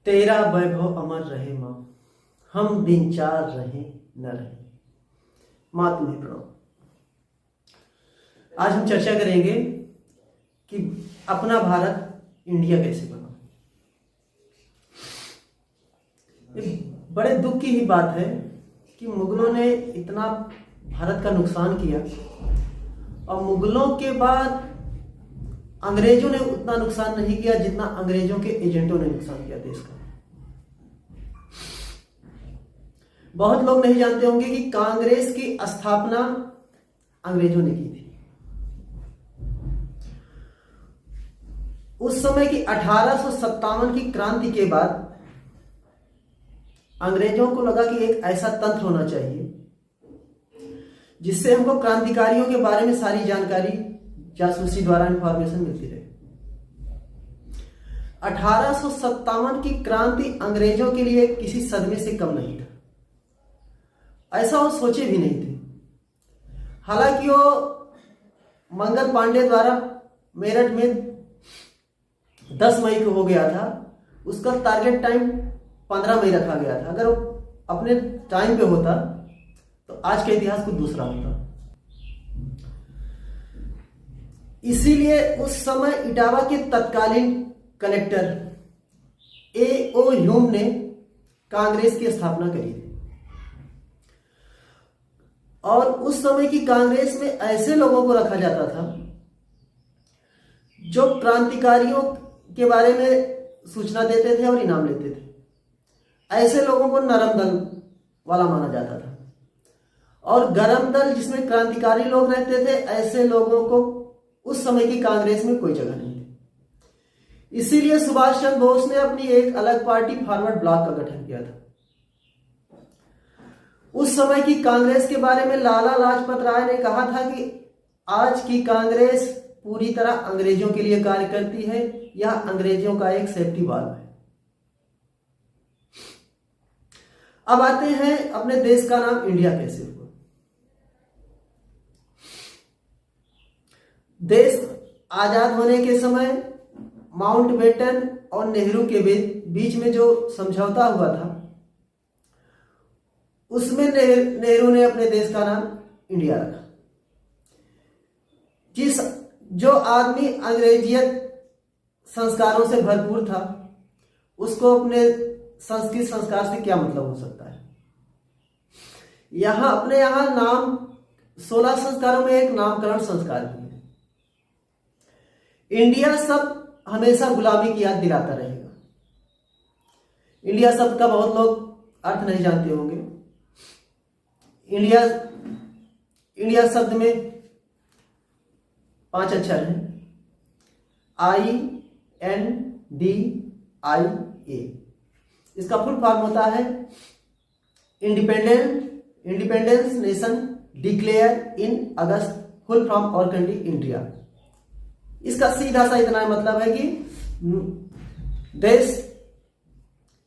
तेरा वैभव अमर रहे माँ, हम दिन चार रहे न रहे। माँ तुम्हें प्रणाम। आज हम चर्चा करेंगे कि अपना भारत इंडिया कैसे बना। ये बड़े दुख की ही बात है कि मुगलों ने इतना भारत का नुकसान किया और मुगलों के बाद अंग्रेजों ने उतना नुकसान नहीं किया जितना अंग्रेजों के एजेंटों ने नुकसान किया देश का। बहुत लोग नहीं जानते होंगे कि कांग्रेस की स्थापना अंग्रेजों ने की थी। उस समय की 1857 की क्रांति के बाद अंग्रेजों को लगा कि एक ऐसा तंत्र होना चाहिए जिससे हमको क्रांतिकारियों के बारे में सारी जानकारी जासूसी द्वारा इंफॉर्मेशन मिलती रहे। 1857 की क्रांति अंग्रेजों के लिए किसी सदमे से कम नहीं था, ऐसा वो सोचे भी नहीं थे। हालांकि वो मंगल पांडे द्वारा मेरठ में 10 मई को हो गया था, उसका टारगेट टाइम 15 मई रखा गया था। अगर वो अपने टाइम पे होता तो आज का इतिहास कुछ दूसरा होता। इसीलिए उस समय इटावा के तत्कालीन कलेक्टर A.O. ह्यूम ने कांग्रेस की स्थापना करी थी। और उस समय की कांग्रेस में ऐसे लोगों को रखा जाता था जो क्रांतिकारियों के बारे में सूचना देते थे और इनाम लेते थे। ऐसे लोगों को नरम दल वाला माना जाता था और गरम दल जिसमें क्रांतिकारी लोग रहते थे, ऐसे लोगों को उस समय की कांग्रेस में कोई जगह नहीं थी। इसीलिए सुभाष चंद्र बोस ने अपनी एक अलग पार्टी फॉरवर्ड ब्लॉक का गठन किया था। उस समय की कांग्रेस के बारे में लाला लाजपत राय ने कहा था कि आज की कांग्रेस पूरी तरह अंग्रेजों के लिए कार्य करती है, यह अंग्रेजों का एक सेफ्टी वाल्व है। अब आते हैं अपने देश का नाम इंडिया कैसे हुआ। देश आजाद होने के समय माउंटबेटन और नेहरू के बीच में जो समझौता हुआ था, उसमें नेहरू ने अपने देश का नाम इंडिया रखा। जो आदमी अंग्रेजियत संस्कारों से भरपूर था, उसको अपने संस्कृत संस्कार से क्या मतलब हो सकता है। अपने यहां नाम 16 संस्कारों में एक नामकरण संस्कार भी है। इंडिया शब्द हमेशा गुलामी की याद दिलाता रहेगा। इंडिया शब्द का बहुत लोग अर्थ नहीं जानते होंगे। इंडिया शब्द में 5 अक्षर हैं, INDIA। इसका फुल फॉर्म होता है independence nation declare in August, full from और कंट्री इंडिया। इसका सीधा सा इतना मतलब है कि देश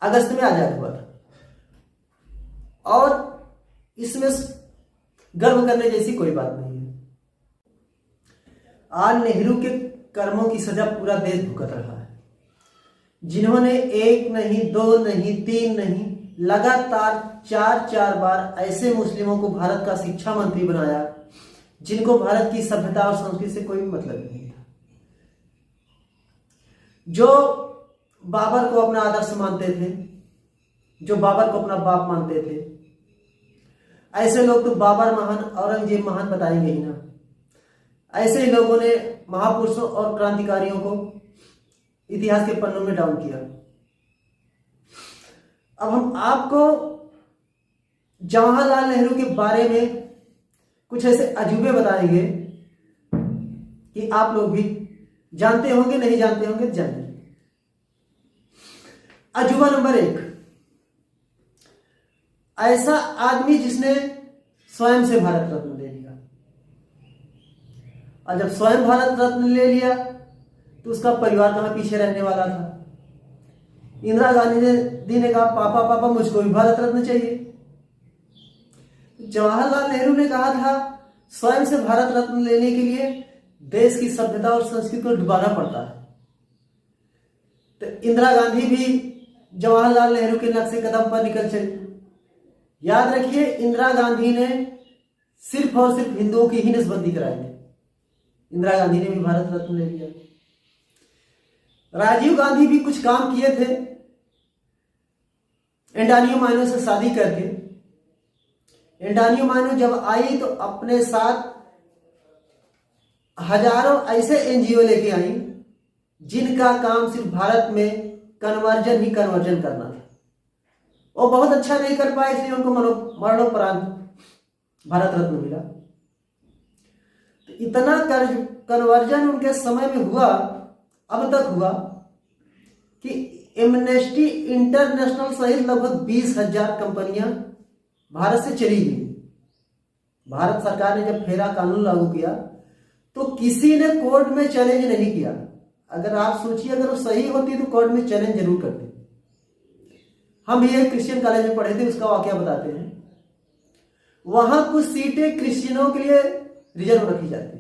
अगस्त में आजाद हुआ था और इसमें गर्व करने जैसी कोई बात नहीं है। आज नेहरू के कर्मों की सजा पूरा देश भुगत रहा है। जिन्होंने 1 नहीं 2 नहीं 3 नहीं लगातार 4 बार ऐसे मुस्लिमों को भारत का शिक्षा मंत्री बनाया जिनको भारत की सभ्यता और संस्कृति से कोई मतलब नहीं था, जो बाबर को अपना आदर्श मानते थे, जो बाबर को अपना बाप मानते थे। ऐसे लोग तो बाबर महान, औरंगजेब महान बताएंगे ही ना। ऐसे ही लोगों ने महापुरुषों और क्रांतिकारियों को इतिहास के पन्नों में डाउन किया। अब हम आपको जवाहरलाल नेहरू के बारे में कुछ ऐसे अजूबे बताएंगे कि आप लोग भी जानते होंगे, नहीं जानते होंगे जानिए। अजूबा नंबर 1, ऐसा आदमी जिसने स्वयं से भारत रत्न ले लिया। और जब स्वयं भारत रत्न ले लिया तो उसका परिवार कहां पीछे रहने वाला था। इंदिरा गांधी ने कहा पापा मुझको भी भारत रत्न चाहिए। जवाहरलाल नेहरू ने कहा था स्वयं से भारत रत्न लेने के लिए देश की सभ्यता और संस्कृति को डुबाना पड़ता है। तो इंदिरा गांधी भी जवाहरलाल नेहरू के नक्शे कदम पर निकल चली। याद रखिए, इंदिरा गांधी ने सिर्फ और सिर्फ हिंदुओं की ही नसबंदी कराई थी। इंदिरा गांधी ने भी भारत रत्न ले लिया। राजीव गांधी भी कुछ काम किए थे, एंटोनियो माइनो से शादी करके। एंटोनियो माइनो जब आई तो अपने साथ हजारों ऐसे एनजीओ लेके आई जिनका काम सिर्फ भारत में कन्वर्जन करना था। वो बहुत अच्छा नहीं कर पाए, इसलिए उनको मरणोपरांत भारत रत्न मिला। तो इतना कन्वर्जन उनके समय में हुआ, अब तक हुआ कि एमनेस्टी इंटरनेशनल सहित लगभग 20,000 कंपनियां भारत से चली गई। भारत सरकार ने जब फेरा कानून लागू किया तो किसी ने कोर्ट में चैलेंज नहीं किया। अगर आप सोचिए, अगर वो सही होती तो कोर्ट में चैलेंज जरूर करते। हम भी एक क्रिश्चियन कॉलेज में पढ़े थे, उसका वाकया बताते हैं। वहां कुछ सीटें क्रिश्चियनों के लिए रिजर्व रखी जाती,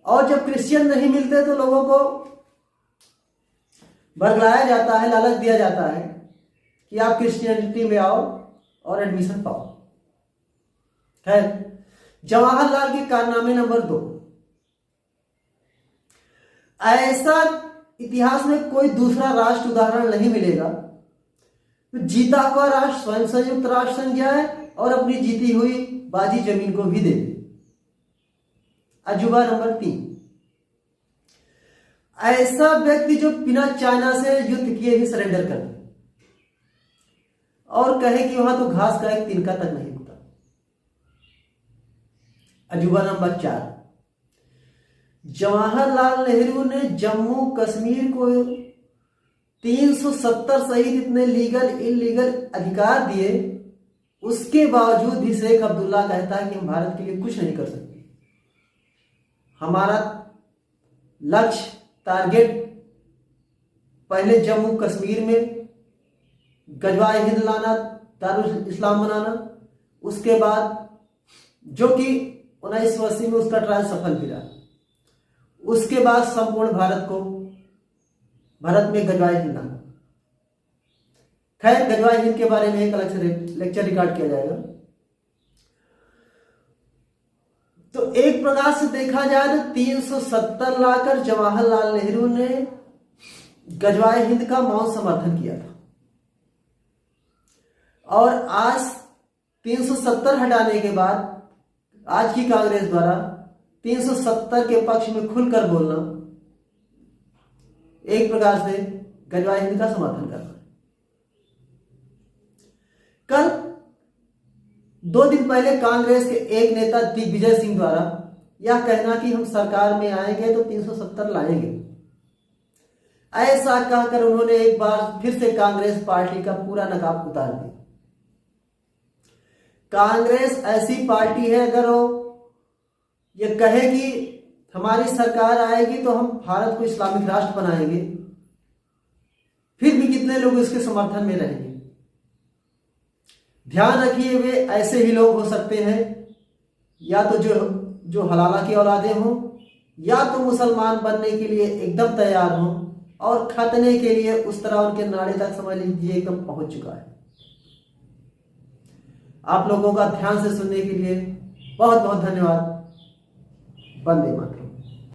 और जब क्रिश्चियन नहीं मिलते तो लोगों को बरगलाया जाता है, लालच दिया जाता है कि आप क्रिश्चियनिटी में आओ और एडमिशन पाओ। खैर, जवाहरलाल के कारनामे नंबर 2, ऐसा इतिहास में कोई दूसरा राष्ट्र उदाहरण नहीं मिलेगा तो जीता हुआ राष्ट्र स्वयं संयुक्त राष्ट्र संघ जाए और अपनी जीती हुई बाजी जमीन को भी दे दे। अजूबा नंबर 3, ऐसा व्यक्ति जो बिना चाइना से युद्ध किए ही सरेंडर कर दे और कहे कि वहां तो घास का एक तिनका तक नहीं उगता। अजूबा नंबर 4, जवाहरलाल नेहरू ने जम्मू कश्मीर को 370 सहित इतने लीगल इलीगल अधिकार दिए, उसके बावजूद भी शेख अब्दुल्ला कहता है कि हम भारत के लिए कुछ नहीं कर सकते। हमारा लक्ष्य, टारगेट पहले जम्मू कश्मीर में गजवाए हिंद लाना, दारुल इस्लाम बनाना, उसके बाद जो कि 1980 में उसका ट्रायल सफल भी रहा, उसके बाद संपूर्ण भारत में गजवाए हिंद लाना। खैर, गजवाए हिंद के बारे में एक अलग से लेक्चर रिकॉर्ड किया जाएगा। तो एक प्रकार से देखा जाए तो 370 लाकर जवाहरलाल नेहरू ने गजवाए हिंद का मौन समर्थन किया था, और आज 370 हटाने के बाद आज की कांग्रेस द्वारा 370 के पक्ष में खुलकर बोलना एक प्रकार से गजवाए हिंद का समर्थन करना। कल 2 दिन पहले कांग्रेस के एक नेता दिग्विजय सिंह द्वारा यह कहना कि हम सरकार में आएंगे तो 370 लाएंगे, ऐसा कहकर उन्होंने एक बार फिर से कांग्रेस पार्टी का पूरा नकाब उतार दिया। कांग्रेस ऐसी पार्टी है, अगर वो ये कहे कि हमारी सरकार आएगी तो हम भारत को इस्लामिक राष्ट्र बनाएंगे, फिर भी कितने लोग इसके समर्थन में रहेंगे। ध्यान रखिए, वे ऐसे ही लोग हो सकते हैं या तो जो हलाला की औलादे हों, या तो मुसलमान बनने के लिए एकदम तैयार हों और खतने के लिए उस तरह उनके नाड़े तक समझ लीजिए एकदम पहुंच चुका है। आप लोगों का ध्यान से सुनने के लिए बहुत बहुत धन्यवाद। वंदे मातरम।